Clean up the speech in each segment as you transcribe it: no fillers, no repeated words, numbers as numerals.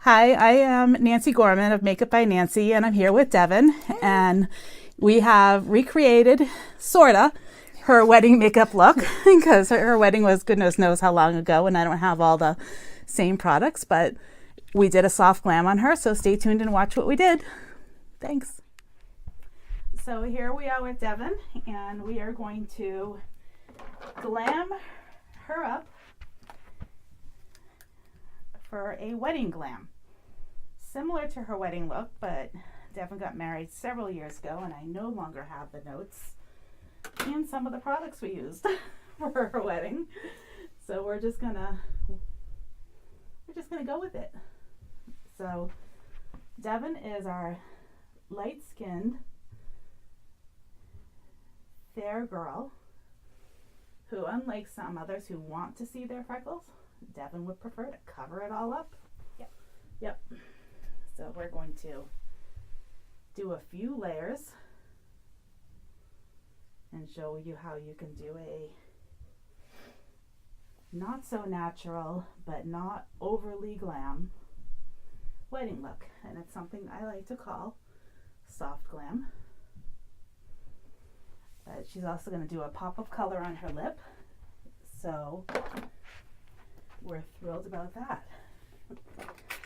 Hi, I am Nancy Gorman of Makeup by Nancy, and I'm here with Devin, and we have recreated, sorta, her wedding makeup look, because her wedding was goodness knows how long ago, and I don't have all the same products, but we did a soft glam on her, so stay tuned and watch what we did. Thanks. So here we are with Devin, and we are going to glam her up for a wedding glam. Similar to her wedding look, but Devin got married several years ago, and I no longer have the notes and some of the products we used for her wedding. So we're just gonna go with it. So Devin is our light-skinned, fair girl who, unlike some others who want to see their freckles, Devin would prefer to cover it all up. Yep. So we're going to do a few layers and show you how you can do a not so natural but not overly glam wedding look. And it's something I like to call soft glam. But she's also going to do a pop of color on her lip. So we're thrilled about that.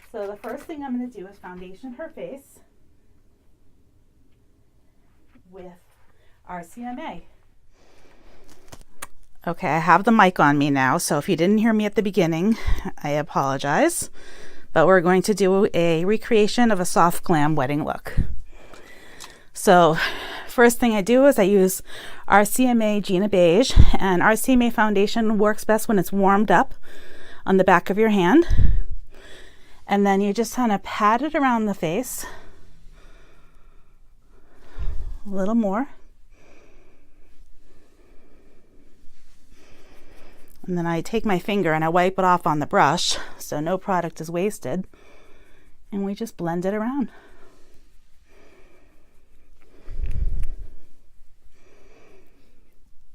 So the first thing I'm going to do is foundation her face with RCMA. Okay, I have the mic on me now, so if you didn't hear me at the beginning, I apologize. But we're going to do a recreation of a soft glam wedding look. So first thing I do is I use RCMA Gena Beige, and RCMA foundation works best when it's warmed up on the back of your hand. And then you just kind of pat it around the face a little more. And then I take my finger and I wipe it off on the brush so no product is wasted. And we just blend it around.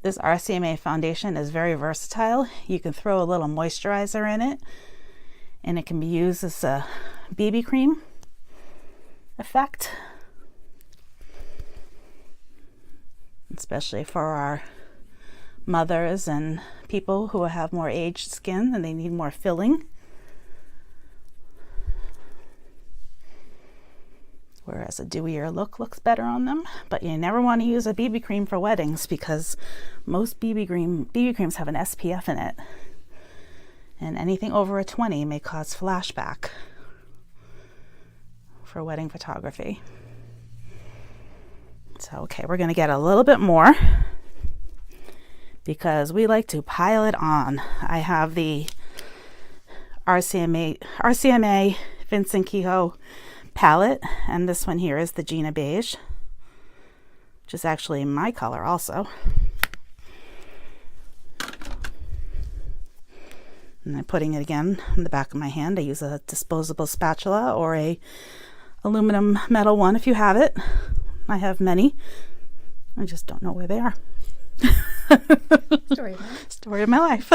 This RCMA foundation is very versatile. You can throw a little moisturizer in it, and it can be used as a BB cream effect, especially for our mothers and people who have more aged skin and they need more filling. Whereas a dewier look looks better on them. But you never want to use a BB cream for weddings because most BB creams have an SPF in it. And anything over a 20 may cause flashback for wedding photography. So, okay, we're going to get a little bit more because we like to pile it on. I have the RCMA Vincent Kehoe palette, and this one here is the Gena Beige, which is actually my color also. And I'm putting it again on the back of my hand. I use a disposable spatula or a aluminum metal one if you have it. I have many. I just don't know where they are. Story of my life.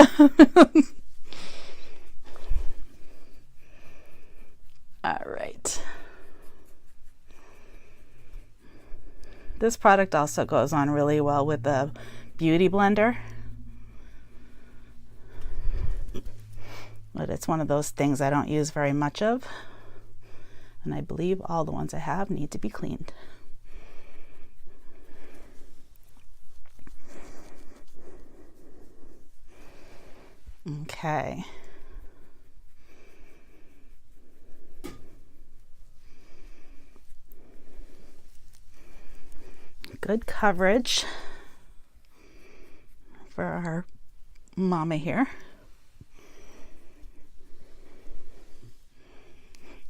All right. This product also goes on really well with the Beauty Blender. But it's one of those things I don't use very much of. And I believe all the ones I have need to be cleaned. Okay. Good coverage for our mama here.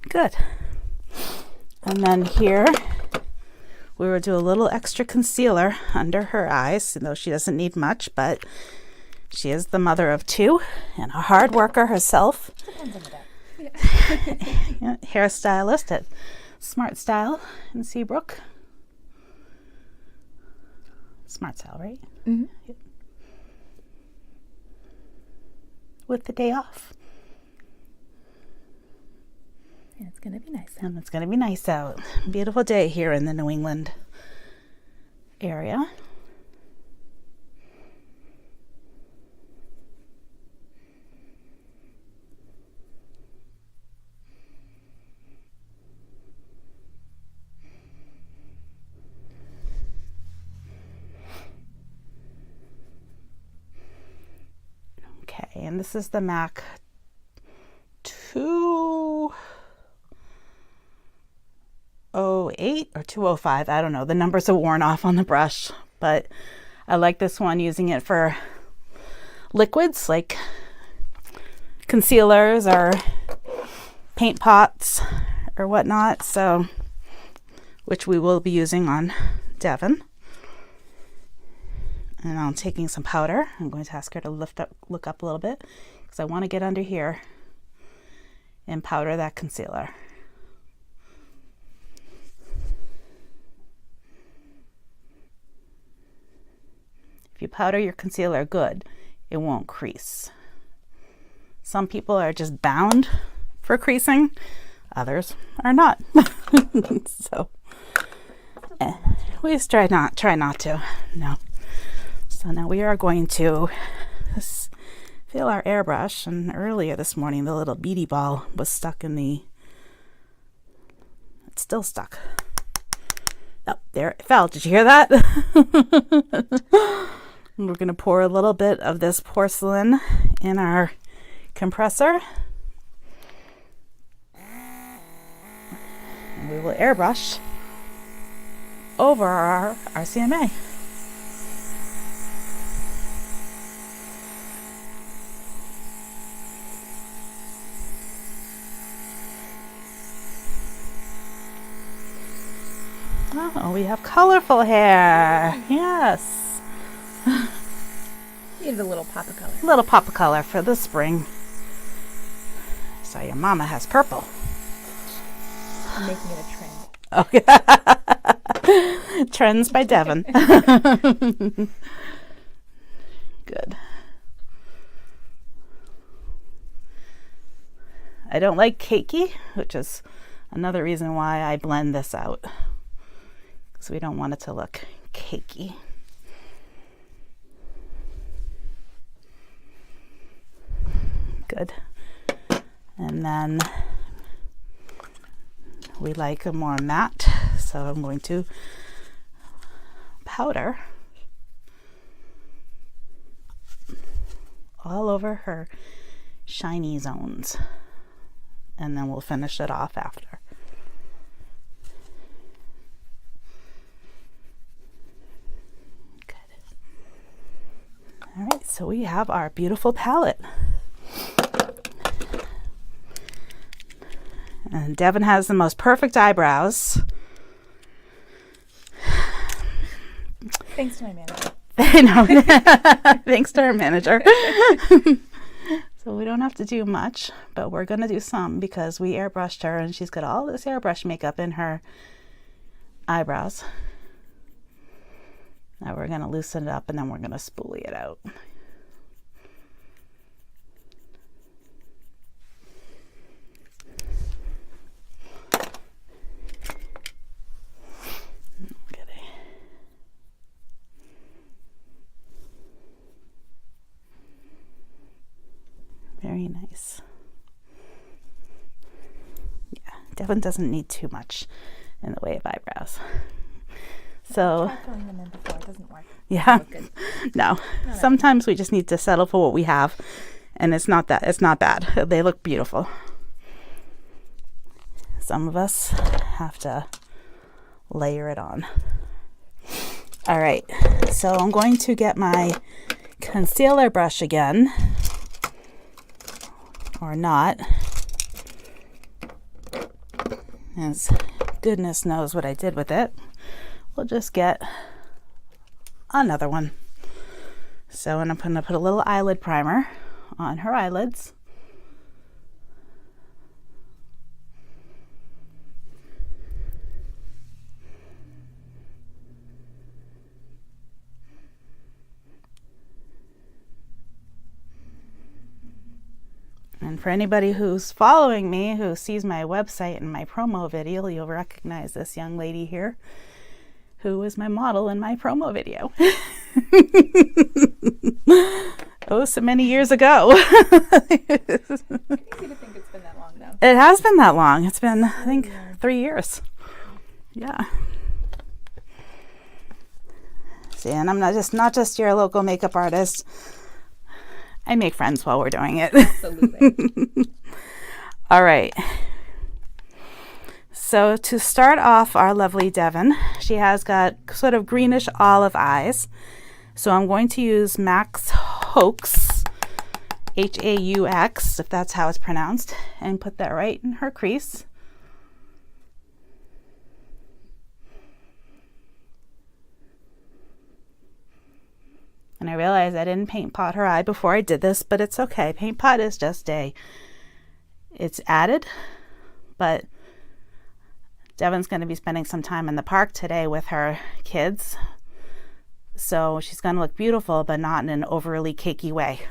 Good. And then here we will do a little extra concealer under her eyes, though she doesn't need much, but she is the mother of two and a hard worker herself. Depends on the day. Yeah. Hairstylist at Smart Style in Seabrook. Smart Style, right? Mm-hmm. Yep. With the day off. And it's going to be nice out. And it's going to be nice out. Beautiful day here in the New England area. Okay, and this is the MAC 208 or 205. I don't know. The numbers are worn off on the brush, but I like this one, using it for liquids like concealers or paint pots or whatnot. So, which we will be using on Devin. And I'm taking some powder. I'm going to ask her to look up a little bit, because I want to get under here and powder that concealer. If you powder your concealer good, it won't crease. Some people are just bound for creasing, others are not. So we just try not to. No. So now we are going to fill our airbrush, and earlier this morning the little beady ball was stuck in the, it's still stuck. Oh, there it fell. Did you hear that? We're going to pour a little bit of this porcelain in our compressor. And we will airbrush over our RCMA. Oh, we have colorful hair. Yes. Need a little pop of color. A little pop of color for the spring. So your mama has purple. I'm making it a trend. Okay. Trends by Devin. Good. I don't like cakey, which is another reason why I blend this out. So we don't want it to look cakey. Good. And then we like a more matte, so I'm going to powder all over her shiny zones, and then we'll finish it off after. All right, so we have our beautiful palette. And Devin has the most perfect eyebrows. Thanks to my manager. Thanks to our manager. So we don't have to do much, but we're going to do some because we airbrushed her and she's got all this airbrush makeup in her eyebrows. Now we're going to loosen it up and then we're going to spoolie it out. Very nice. Yeah, Devin doesn't need too much in the way of eyebrows. So I tried filling them in before. It doesn't work. Yeah. Good. No. Sometimes we just need to settle for what we have, and it's not bad. They look beautiful. Some of us have to layer it on. All right. So I'm going to get my concealer brush again. Or not. As goodness knows what I did with it. We'll just get another one. So I'm going to put a little eyelid primer on her eyelids. And for anybody who's following me, who sees my website and my promo video, you'll recognize this young lady here, who was my model in my promo video. Oh, so many years ago. It's crazy to think it's been that long, though. It has been that long. It's been, I think, 3 years. Yeah. See, and I'm not just your local makeup artist. I make friends while we're doing it. Absolutely. All right. So to start off our lovely Devon, she has got sort of greenish olive eyes. So I'm going to use MAC's Hoax, H-A-U-X, if that's how it's pronounced, and put that right in her crease. And I realized I didn't paint pot her eye before I did this, but it's okay. Paint pot is just it's added, but Devon's going to be spending some time in the park today with her kids. So she's going to look beautiful, but not in an overly cakey way.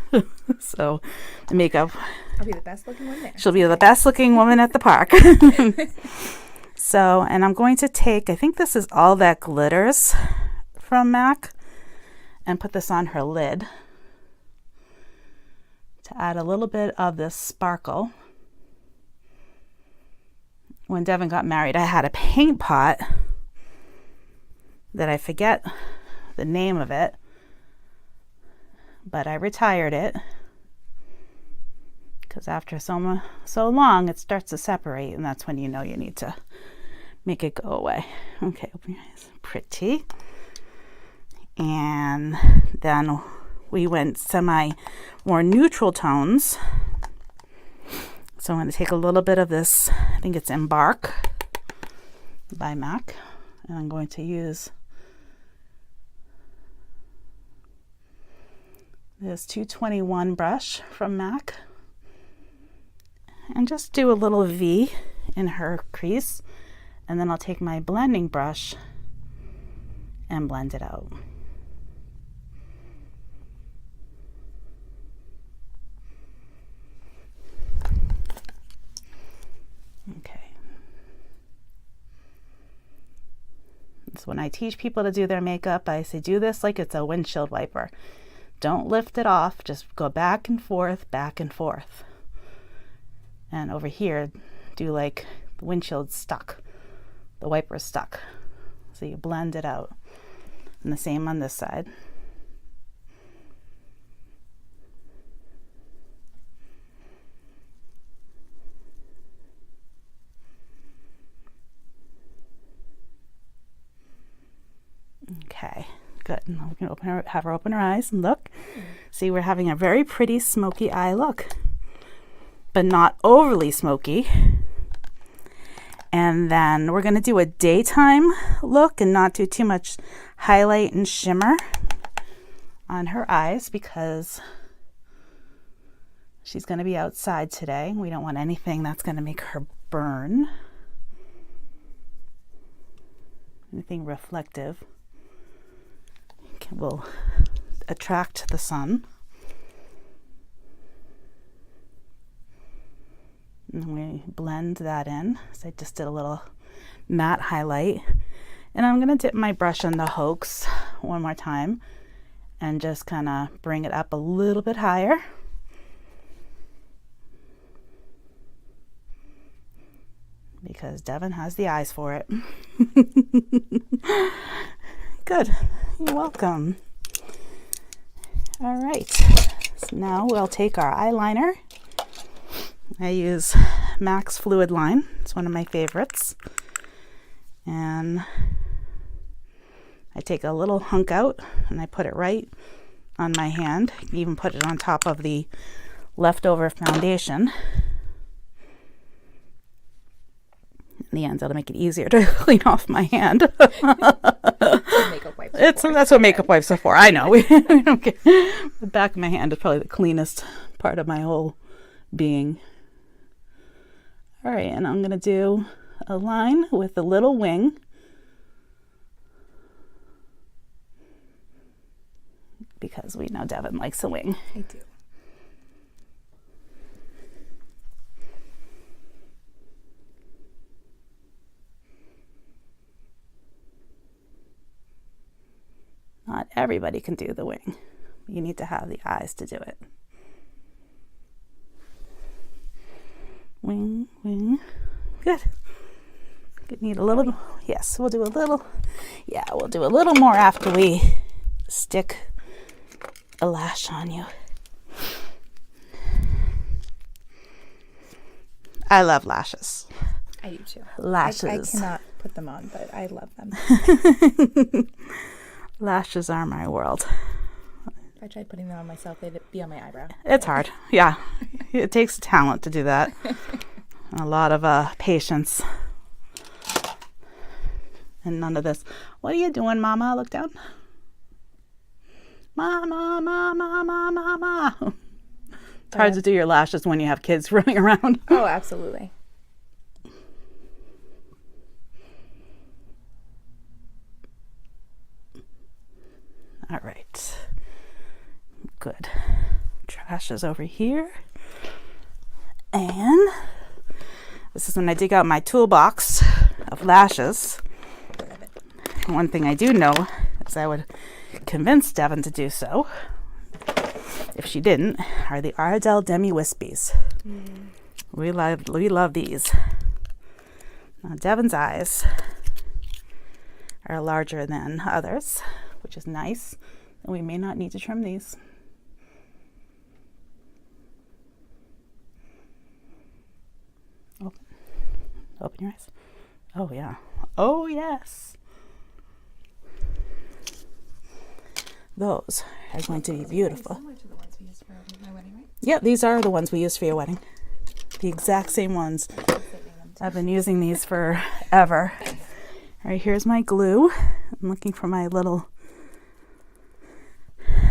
So the makeup. I'll be the best looking one there. She'll be the best looking woman at the park. So, and I'm going to take, I think this is All That Glitters from MAC, and put this on her lid to add a little bit of this sparkle. When Devon got married, I had a paint pot that I forget the name of it, but I retired it because after so long it starts to separate, and that's when you know you need to make it go away. Okay, open your eyes. Pretty. And then we went more neutral tones. So I'm going to take a little bit of this, I think it's Embark by MAC, and I'm going to use this 221 brush from MAC and just do a little V in her crease, and then I'll take my blending brush and blend it out. Okay. So when I teach people to do their makeup, I say do this like it's a windshield wiper. Don't lift it off, just go back and forth, back and forth. And over here, do like the windshield's stuck, the wiper's stuck. So you blend it out. And the same on this side. Okay, good. Now we're going to have her open her eyes and look. See, we're having a very pretty smoky eye look, but not overly smoky. And then we're going to do a daytime look and not do too much highlight and shimmer on her eyes because she's going to be outside today. We don't want anything that's going to make her burn. Anything reflective will attract the sun. And we blend that in. So I just did a little matte highlight. And I'm going to dip my brush in the Hoax one more time and just kind of bring it up a little bit higher. Because Devon has the eyes for it. Good. You're welcome. All right. So now we'll take our eyeliner. I use MAC's Fluid Line. It's one of my favorites. And I take a little hunk out and I put it right on my hand. You can even put it on top of the leftover foundation. In the end, it'll make it easier to clean off my hand. That's what makeup wipes are for. I know. We don't care. The back of my hand is probably the cleanest part of my whole being. All right, and I'm going to do a line with a little wing. Because we know Devon likes a wing. I do. Not everybody can do the wing. You need to have the eyes to do it. Wing, wing. Good. Need a little, yes, we'll do a little, yeah, we'll do a little more after we stick a lash on you. I love lashes. I do too. Lashes. I cannot put them on, but I love them. Lashes are my world. If I tried putting them on myself, they'd be on my eyebrow. It's hard. Yeah. It takes talent to do that. A lot of patience. And none of this. What are you doing, Mama? Look down. Mama, Mama, Mama, Mama. It's hard to do your lashes when you have kids running around. Oh, absolutely. All right. Good. Trash is over here. And this is when I dig out my toolbox of lashes. One thing I do know is I would convince Devin to do so, if she didn't, are the Ardel Demi Wispies. We love these. Now Devin's eyes are larger than others, which is nice, and we may not need to trim these. Open your eyes. Oh yeah. Oh yes. Those are going to be beautiful. Similar to the ones we used for my wedding, right? Yep, these are the ones we used for your wedding. The exact same ones. I've been using these forever. All right, here's my glue. I'm looking for my little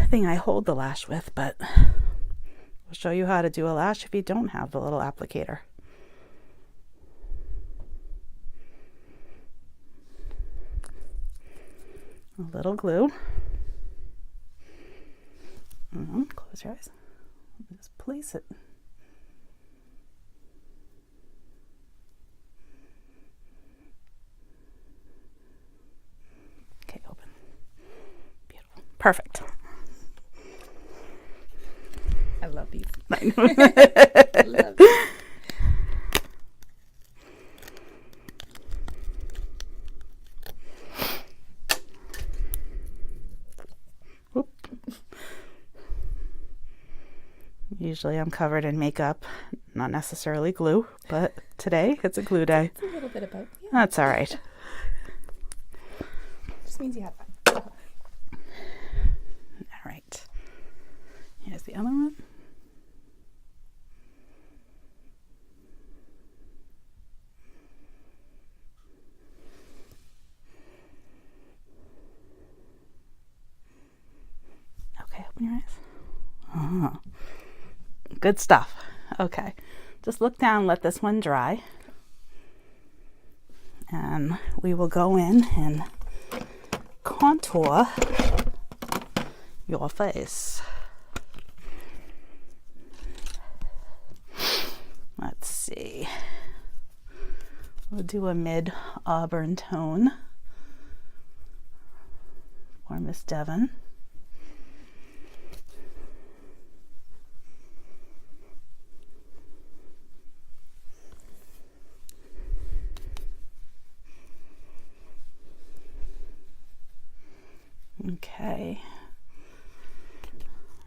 thing I hold the lash with, but I'll show you how to do a lash if you don't have the little applicator. A little glue. Close your eyes. Just place it. Okay, open. Beautiful. Perfect. I love these. I know. I love these. Usually I'm covered in makeup, not necessarily glue, but today it's a glue day. It's a little bit of both. Yeah. That's all right. Just means you have fun. All right. Here's the other one. Okay, open your eyes. Oh. Good stuff. Okay. Just look down, let this one dry. And we will go in and contour your face. Let's see. We'll do a mid auburn tone for Miss Devon. Okay,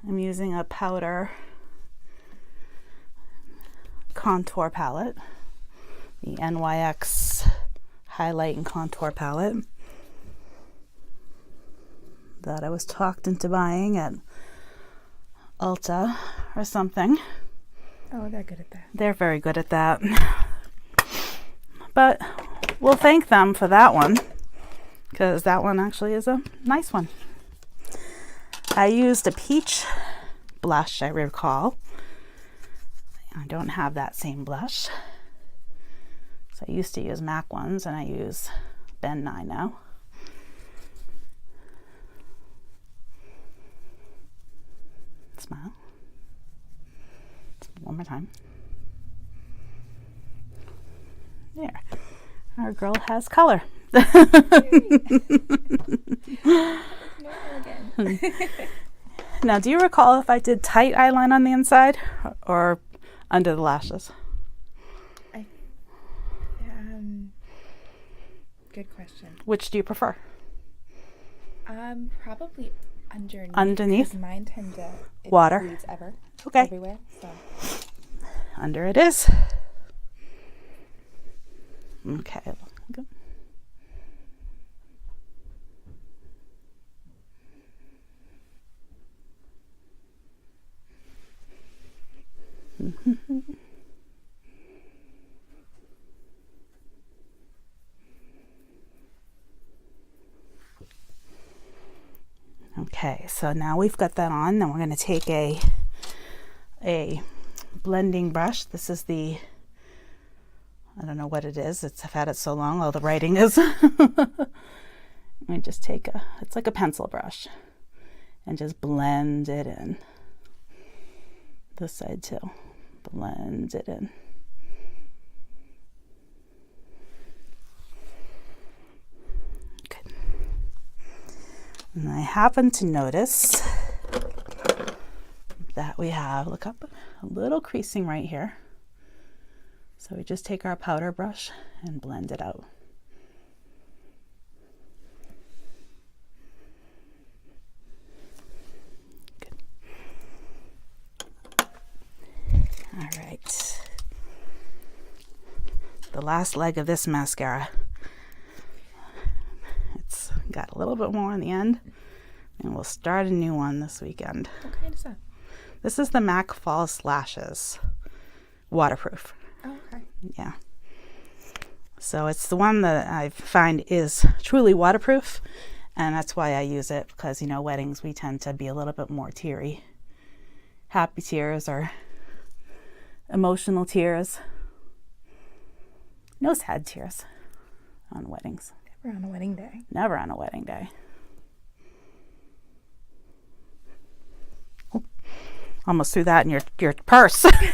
I'm using a powder contour palette, the NYX highlight and contour palette that I was talked into buying at Ulta or something. Oh, they're good at that. They're very good at that. But we'll thank them for that one, because that one actually is a nice one. I used a peach blush, I recall. I don't have that same blush. So I used to use MAC ones, and I use Ben Nye now. Smile. One more time. There. Our girl has color. No elegance Now, do you recall if I did tight eyeline on the inside or under the lashes? Good question. Which do you prefer? Probably underneath. Underneath? 'Cause mine tend to Water. bleeds Okay. everywhere. So Under it is. Okay. Good. Okay, so now we've got that on. Then we're going to take a blending brush. This is the, I don't know what it is. I've had it so long, all the writing is. Let me just take it's like a pencil brush and just blend it in. This side too. Blend it in. Good. And I happen to notice that we have, look up, a little creasing right here. So we just take our powder brush and blend it out. Good. All right. The last leg of this mascara. It's got a little bit more on the end, and we'll start a new one this weekend. what kind is that? This is the MAC False Lashes Waterproof. Oh, okay. Yeah. So it's the one that I find is truly waterproof, and that's why I use it, because, you know, weddings, we tend to be a little bit more teary. Happy tears or emotional tears. No sad tears on weddings. Never on a wedding day. Never on a wedding day. Oh, almost threw that in your purse. Happy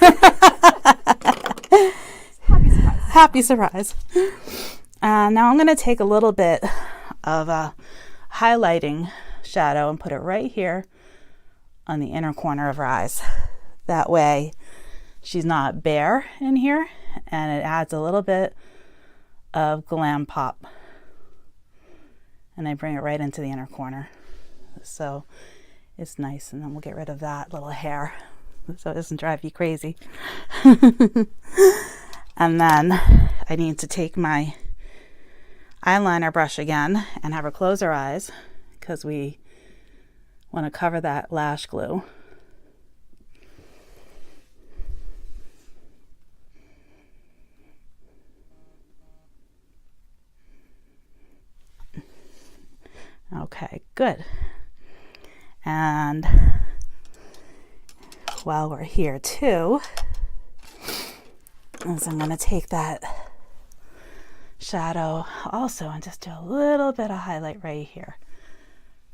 surprise. Happy surprise. Now I'm going to take a little bit of a highlighting shadow and put it right here on the inner corner of her eyes. That way she's not bare in here, and it adds a little bit of glam pop. And I bring it right into the inner corner. So it's nice, and then we'll get rid of that little hair so it doesn't drive you crazy. And then I need to take my eyeliner brush again and have her close her eyes, because we want to cover that lash glue. Okay, good. And while we're here too, is I'm going to take that shadow also and just do a little bit of highlight right here.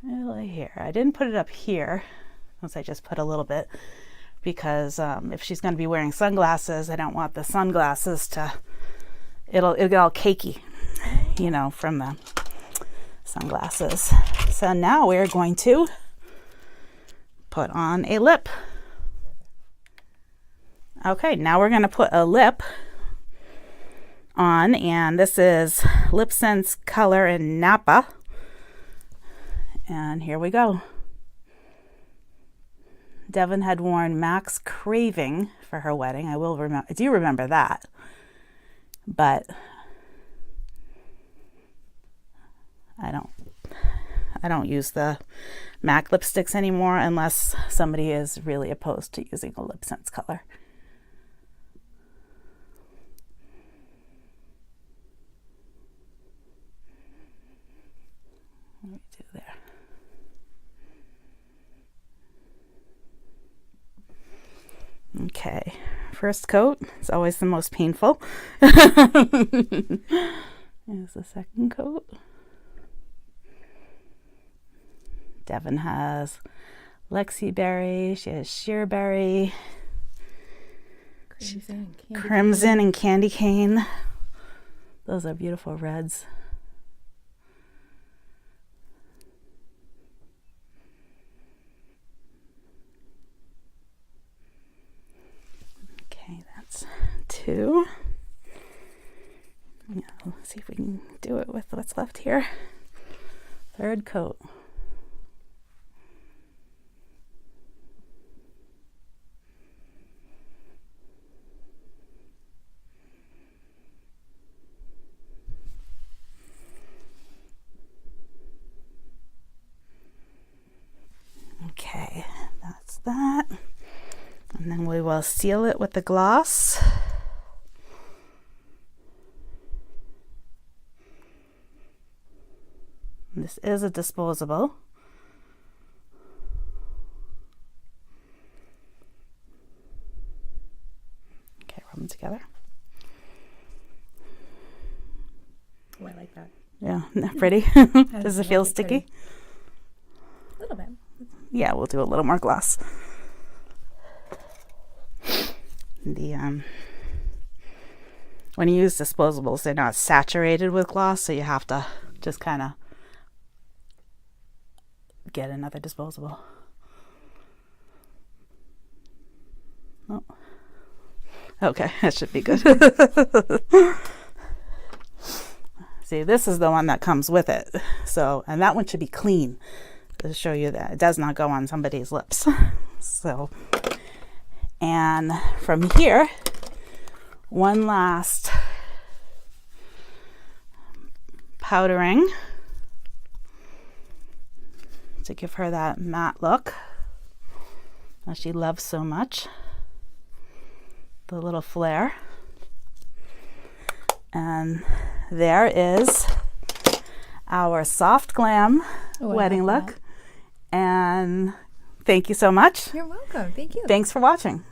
Really here. I didn't put it up here, once I just put a little bit, because if she's going to be wearing sunglasses, I don't want the sunglasses to, it'll get all cakey, you know, from the sunglasses. So now we're going to put on a lip. Okay, now we're going to put a lip on, and this is Lipsense color in Napa. And here we go. Devin had worn Max Craving for her wedding. I do remember that. But I don't use the MAC lipsticks anymore unless somebody is really opposed to using a Lipsense color. What do we do there? Okay, first coat is always the most painful. Here's the second coat. Devin has Lexi Berry, she has Sheer Berry, Crimson and Candy Cane. Those are beautiful reds. 2. Yeah, let's see if we can do it with what's left here. 3rd coat. Okay, that's that. And then we will seal it with the gloss. This is a disposable. Okay, rub them together. Oh, I like that. Yeah, pretty. Does it feel sticky? A little bit. Yeah, we'll do a little more gloss. The when you use disposables, they're not saturated with gloss, so you have to just kind of get another disposable. Oh. Okay, that should be good. See, this is the one that comes with it. So, and that one should be clean to show you that it does not go on somebody's lips. So, and from here, one last powdering to give her that matte look that she loves so much. The little flare. And there is our soft glam wedding look. And thank you so much. You're welcome. Thank you. Thanks for watching.